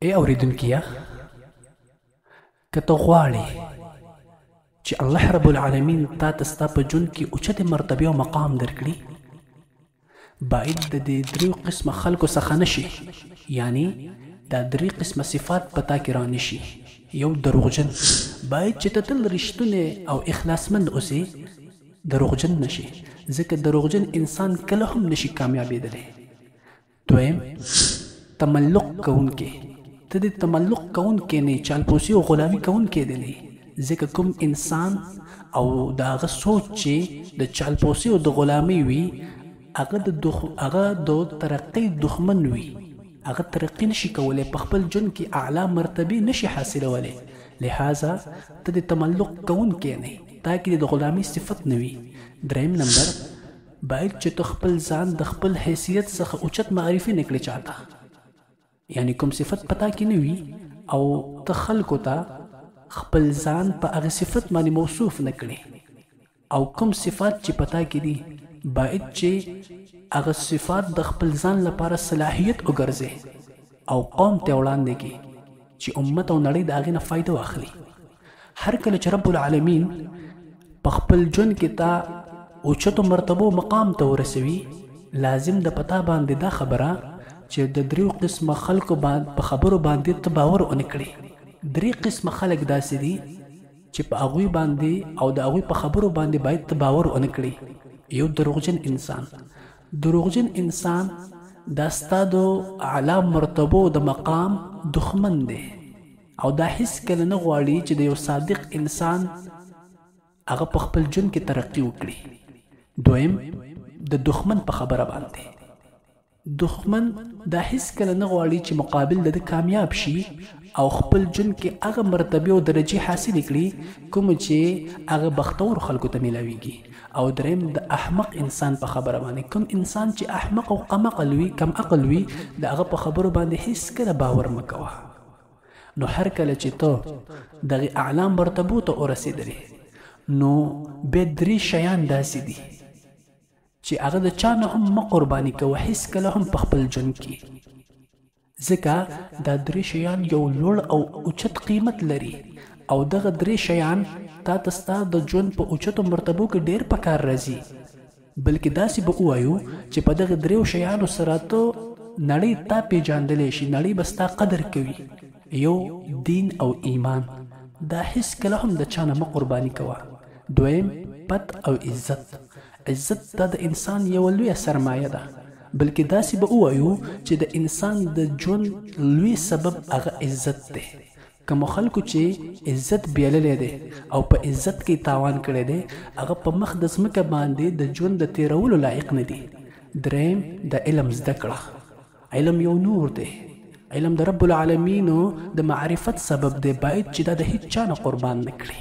ای اوریدونکیا که ته غواړې چې الله رب العالمین تا ته ستا په ژوند کې اوچتې مرتبې او مقام درکړي، باید د دې دریو قسمه خلکو څخه نشي، یعنی دا درې قسمه صفات په تا کې رانشي. یو دروغجن، باید چې ته تل رښتونی او اخلاصمند اوسې، دروغجن نشي، ځکه دروغجن انسان کله هم نشي کامیابېدلی. دویم تملق کوونکی، ته د تملق کوونکی نه، چالپوسي او غلامي کوونکی دی نه، ځکه کوم انسان او د هغه سوچ چې د چالپوسي او د غلامي وي، هغه د ترقۍ دښمن وي، هغه ترقي نشي کولی، په خپل ژوند کې اعلی مرتبې نشي حاصلولی. لہذا ته د تملق کوونکی نه، تا کې د غلامي صفت نه وي. دریم نمبر، باید چې ته خپل ځان د خپل حیثیت څخه اوچت معرفي نه کړې چاته، یعنی کوم صفت پتا کې نه وي او ته خلکو ته خپل ځان په هغه صفت باندې موصوف نه کړې، او کوم صفات چې پتا کې دي باید چې هغه صفات د خپل ځان لپاره صلاحیت وګرځي او قوم ته وړاندې کړي چې امت او نړۍ د هغې نه فایده واخلي. هر کله چې رب العالمین په خپل ژوند کې تا اوچتو مرتبو مقام ته ورسوي، لازم د پتا باندې دا خبره چې د دریو قسمه خلکو په خبرو باندې ته باور ونه کړي. درې قسمه خلک داسې دي چې په هغوی باندې او د هغوی په خبرو باندې باید ته باور ونه کړي. یو دروغجن انسان، دروغجن انسان دا ستا د اعلی مرتبو د مقام دښمن دی او دا هیڅ کله نه غواړي چې د یو صادق انسان هغه په خپل ژوند کې ترقي وکړي. دویم د دښمن په خبره باندې، دښمن دا هیڅ کله نه غواړي چې مقابل د کامیاب شي او خپل ژوند کې هغه مرتبه او درجه حاصل کړي کوم چې هغه بختور خلکو ته ملاويږي. او دریم د احمق انسان په خبره باندې، کوم انسان چې احمق او کم عقل وي د هغه په خبرو باندې هیڅ کله باور مه کوه. نو هر کله چې ته دغه اعلی مرتبو ته ورسېدلې، نو به درې شیان داسې دي چې هغه د چا نه هم مه قرباني کوه هیڅ کله هم په خپل ژوند کې، ځکه دا درې شیان یو لوړ او اوچت قیمت لري او دغه درې شیان تا ته ستا د ژوند په اوچتو مرتبو کې ډېر په کار راځي. بلکې داسې به ووایو چې په دغه دریو شیانو سره ته نړۍ تا پیژندلی شي، نړۍ به ستا قدر کوي. یو دین او ایمان، دا هیڅ کله هم د چا نه مه قرباني کوه. دویم پت او عزت، عزت دا د انسان یوه لویه سرمایه ده، بلکې داسې به ووایو چې د انسان د ژوند لوی سبب هغه عزت دی. کومو خلکو چې عزت بیللی دی او په عزت کې تاوان کړی دی، هغه په مخ د ځمکه باندې د ژوند د تیرولو لایق نه دي. دریم د علم زده کړه، علم یو نور دی، علم د رب العالمینو د معرفت سبب دی، باید چې دا د هیڅ چا نه قربان نه کړي.